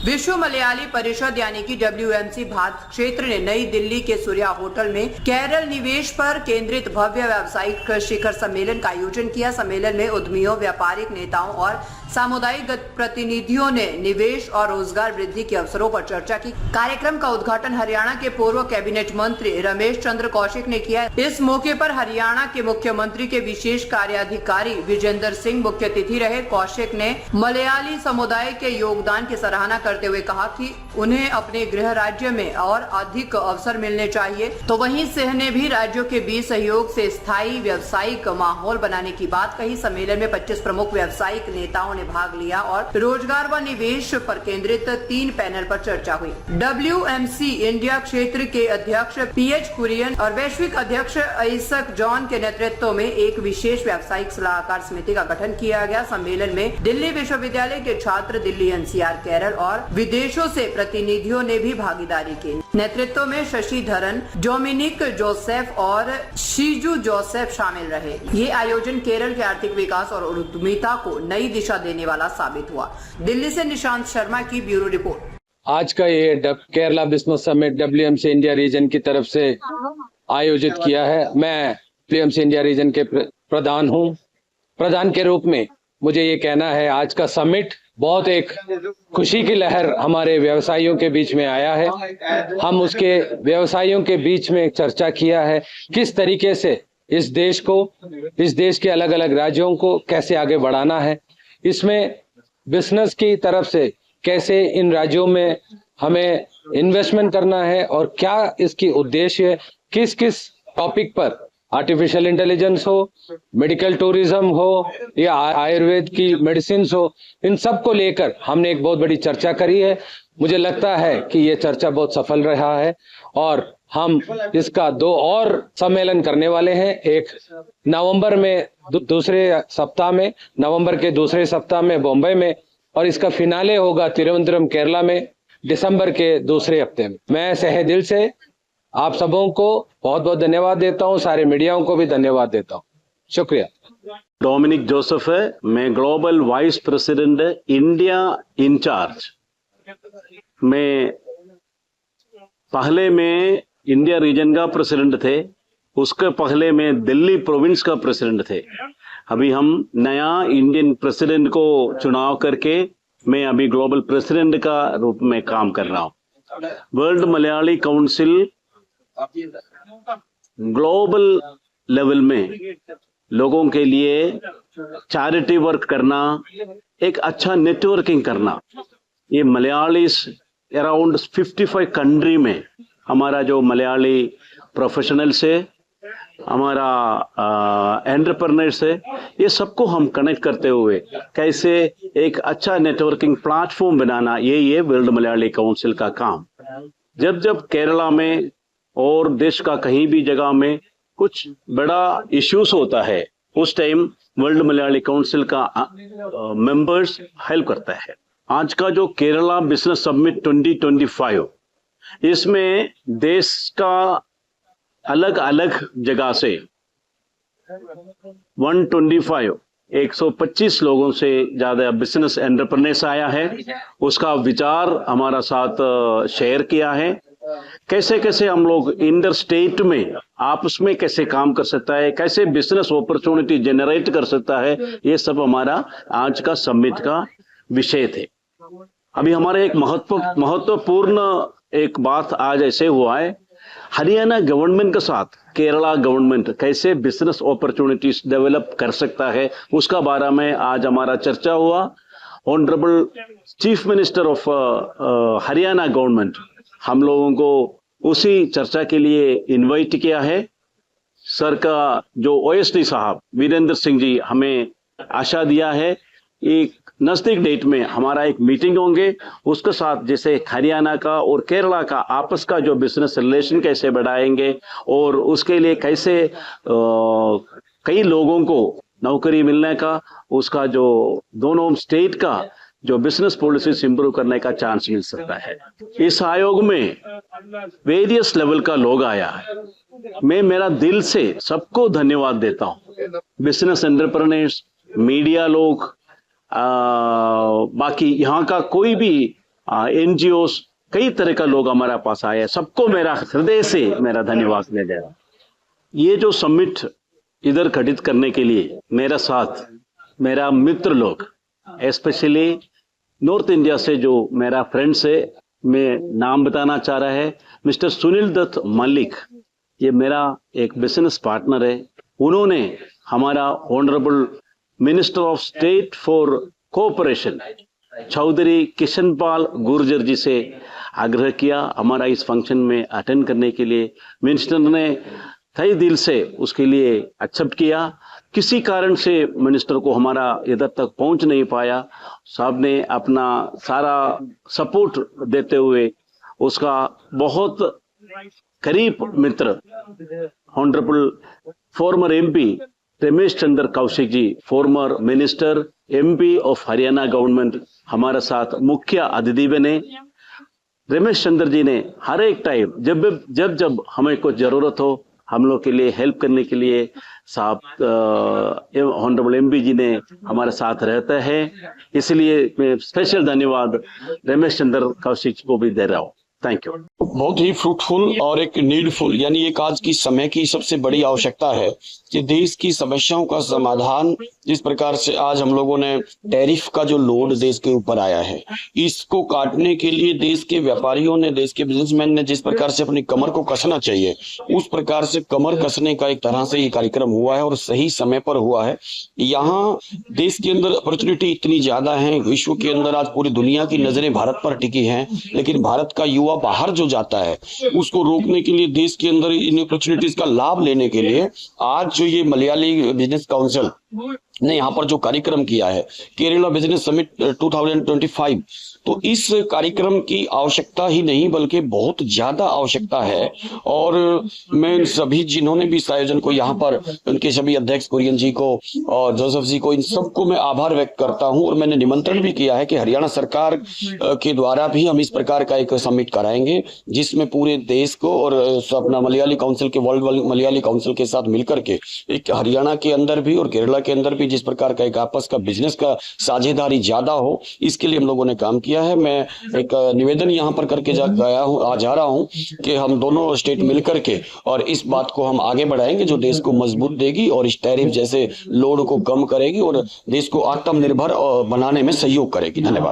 विश्व मलयाली परिषद यानी कि WMC भारत क्षेत्र ने नई दिल्ली के सूर्या होटल में केरल निवेश पर केंद्रित भव्य व्यावसायिक शिखर सम्मेलन का आयोजन किया। सम्मेलन में उद्यमियों, व्यापारिक नेताओं और सामुदायिक प्रतिनिधियों ने निवेश और रोजगार वृद्धि के अवसरों पर चर्चा की। कार्यक्रम का उद्घाटन हरियाणा के पूर्व कैबिनेट मंत्री रमेश चंद्र कौशिक ने किया। इस मौके पर हरियाणा के मुख्यमंत्री के विशेष कार्याधिकारी विजेंद्र सिंह मुख्य अतिथि रहे। कौशिक ने मलयाली समुदाय के योगदान की सराहना करते हुए कहा कि उन्हें अपने गृह राज्य में और अधिक अवसर मिलने चाहिए। तो वहीं सिंह ने भी राज्यों के बीच सहयोग से स्थायी व्यावसायिक माहौल बनाने की बात कही। सम्मेलन में 25 प्रमुख व्यावसायिक नेताओं ने भाग लिया और रोजगार व निवेश पर केंद्रित 3 पैनल पर चर्चा हुई। WMC इंडिया क्षेत्र के अध्यक्ष PH कुरियन और वैश्विक अध्यक्ष आइजक जॉन के नेतृत्व में एक विशेष व्यावसायिक सलाहकार समिति का गठन किया गया। सम्मेलन में दिल्ली विश्वविद्यालय के छात्र, दिल्ली NCR, केरल और विदेशों से प्रतिनिधियों ने भी भागीदारी की। नेतृत्व में शशिधरन, डोमिनिक जोसेफ और शीजू जोसेफ शामिल रहे। ये आयोजन केरल के आर्थिक विकास और उद्यमिता को नई दिशा देने वाला साबित हुआ। दिल्ली से निशांत शर्मा की ब्यूरो रिपोर्ट। आज का ये Kerala business summit WMC India region की तरफ से आयोजित किया है। मैं WMC इंडिया रीजन के प्रधान हूँ। प्रधान के रूप में मुझे ये कहना है, आज का समिट बहुत एक खुशी की लहर हमारे व्यवसायियों के बीच में आया है। हम उसके व्यवसायियों के बीच में चर्चा किया है किस तरीके से इस देश के अलग अलग राज्यों को कैसे आगे बढ़ाना है। इसमें बिजनेस की तरफ से कैसे इन राज्यों में हमें इन्वेस्टमेंट करना है और क्या इसकी उद्देश्य, किस किस टॉपिक पर, आर्टिफिशियल इंटेलिजेंस हो, मेडिकल टूरिज्म हो या आयुर्वेद की मेडिसिन हो, इन सब को लेकर हमने एक बहुत बड़ी चर्चा करी है। मुझे लगता है कि ये चर्चा बहुत सफल रहा है और हम इसका 2 और सम्मेलन करने वाले हैं। एक नवंबर में दूसरे सप्ताह में, नवंबर के दूसरे सप्ताह में बॉम्बे में, और इसका फिनाले होगा तिरुवनंतपुरम केरला में दिसंबर के दूसरे हफ्ते में। मैं सहे दिल से आप सबों को बहुत बहुत धन्यवाद देता हूँ। सारे मीडियाओं को भी धन्यवाद देता हूँ। शुक्रिया। डोमिनिक जोसेफ है, मैं global vice president India in charge. मैं पहले में इंडिया रीजन का प्रेसिडेंट थे, उसके पहले में दिल्ली प्रोविंस का प्रेसिडेंट थे। अभी हम नया इंडियन प्रेसिडेंट को चुनाव करके मैं अभी ग्लोबल प्रेसिडेंट का रूप में काम कर रहा हूँ। World Malayali council global level में लोगों के लिए चैरिटी वर्क करना, एक अच्छा नेटवर्किंग करना, ये मलयालीस अराउंड 55 कंट्री में हमारा जो मलयाली प्रोफेशनल्स है, हमारा एंटरप्रेन्योर्स है, ये सबको हम कनेक्ट करते हुए कैसे एक अच्छा नेटवर्किंग प्लेटफॉर्म बनाना, ये वर्ल्ड मलयाली काउंसिल का काम। जब केरला में और देश का कहीं भी जगह में कुछ बड़ा इश्यूज होता है, उस टाइम वर्ल्ड मलयाली काउंसिल का मेंबर्स हेल्प करता है। आज का जो केरला बिजनेस समिट 2025, इसमें देश का अलग अलग जगह से 125 लोगों से ज्यादा बिजनेस एंटरप्रेन्योर्स आया है। उसका विचार हमारा साथ शेयर किया है। कैसे कैसे हम लोग इंटर स्टेट में आपस में कैसे काम कर सकता है, कैसे बिजनेस अपॉर्चुनिटी जनरेट कर सकता है, ये सब हमारा आज का समिट का विषय थे। अभी हमारे एक महत्वपूर्ण एक बात आज ऐसे हुआ है, हरियाणा गवर्नमेंट के साथ केरला गवर्नमेंट कैसे बिजनेस अपॉर्चुनिटीज डेवलप कर सकता है, उसका बारे में आज हमारा चर्चा हुआ। Honourable chief minister of Haryana government हम लोगों को उसी चर्चा के लिए इनवाइट किया है। सर का जो OSD साहब वीरेंद्र सिंह जी हमें आशा दिया है, एक नजदीक डेट में हमारा एक मीटिंग होंगे, उसके साथ जैसे हरियाणा का और केरला का आपस का जो बिजनेस रिलेशन कैसे बढ़ाएंगे और उसके लिए कैसे कई लोगों को नौकरी मिलने का, उसका जो दोनों स्टेट का जो बिजनेस पॉलिसीज इंप्रूव करने का चांस मिल सकता है। इस आयोग में वेरियस लेवल का लोग आया है। मैं मेरा दिल से सबको धन्यवाद देता हूँ। बिजनेस एंटरप्रेन्योर्स, मीडिया लोग, बाकी यहाँ का कोई भी NGOs, कई तरह का लोग हमारे पास आए, सबको मेरा हृदय से मेरा धन्यवाद दे दे रहा। ये जो समिट इधर घटित करने के लिए मेरा साथ मेरा मित्र लोग, स्पेशली नॉर्थ इंडिया से जो मेरा फ्रेंड्स है, मैं नाम बताना चाह रहा है, मिस्टर सुनील दत्त मलिक, ये मेरा एक बिजनेस पार्टनर है। उन्होंने हमारा honourable minister of state for cooperation Chaudhary Kishanpal Gurjar ji से आग्रह किया हमारा इस फंक्शन में अटेंड करने के लिए। मिनिस्टर ने तहे दिल से उसके लिए एक्सेप्ट किया। किसी कारण से मिनिस्टर को हमारा इधर तक पहुंच नहीं पाया। साहब ने अपना सारा सपोर्ट देते हुए उसका बहुत करीब मित्र honourable former MP Ramesh Chandra Kaushik ji, former minister MP of Haryana government, हमारे साथ मुख्य अतिथि बने। रमेश चंद्र जी ने हर एक टाइम जब हमें कुछ जरूरत हो हम लोग के लिए हेल्प करने के लिए साहब ऑनरेबल MP जी ने हमारे साथ रहता है। इसलिए मैं स्पेशल धन्यवाद रमेश चंद्र कौशिक को भी दे रहा हूँ। Thank you. बहुत ही फ्रूटफुल और एक नीडफुल, यानी एक आज की समय की सबसे बड़ी आवश्यकता है कि देश की समस्याओं का समाधान, जिस प्रकार से आज हम लोगों ने टैरिफ का जो लोड देश के ऊपर आया है, इसको काटने के लिए देश के व्यापारियों ने, देश के बिजनेसमैन ने जिस प्रकार से अपनी कमर को कसना चाहिए, उस प्रकार से कमर कसने का एक तरह से ये कार्यक्रम हुआ है और सही समय पर हुआ है। यहाँ देश के अंदर अपॉर्चुनिटी इतनी ज्यादा है, विश्व के अंदर आज पूरी दुनिया की नजरें भारत पर टिकी हैं, लेकिन भारत का युवा बाहर जो जाता है उसको रोकने के लिए, देश के अंदर इन अपॉर्चुनिटीज का लाभ लेने के लिए आज जो ये मलयाली बिजनेस काउंसिल ने यहाँ पर जो कार्यक्रम किया है, केरला बिजनेस समिट 2025, तो इस कार्यक्रम की आवश्यकता ही नहीं बल्कि बहुत ज्यादा आवश्यकता है। और मैं सभी जिन्होंने भी इस आयोजन को यहाँ पर, उनके सभी अध्यक्ष कुरियन जी को और जोसेफ जी को, इन सबको मैं आभार व्यक्त करता हूँ। और मैंने निमंत्रण भी किया है कि हरियाणा सरकार के द्वारा भी हम इस प्रकार का एक समिट कराएंगे जिसमें पूरे देश को और अपना मलयाली काउंसिल के, वर्ल्ड मलयाली काउंसिल के साथ मिलकर के एक हरियाणा के अंदर भी और केरला के अंदर भी जिस प्रकार का एक आपस का बिजनेस का साझेदारी ज्यादा हो, इसके लिए हम लोगों ने काम किया है। मैं एक निवेदन यहाँ पर करके जा रहा हूँ कि हम दोनों स्टेट मिलकर के और इस बात को हम आगे बढ़ाएंगे जो देश को मजबूत देगी और इस टैरिफ जैसे लोड को कम करेगी और देश को आत्मनिर्भर बनाने में सहयोग करेगी। धन्यवाद।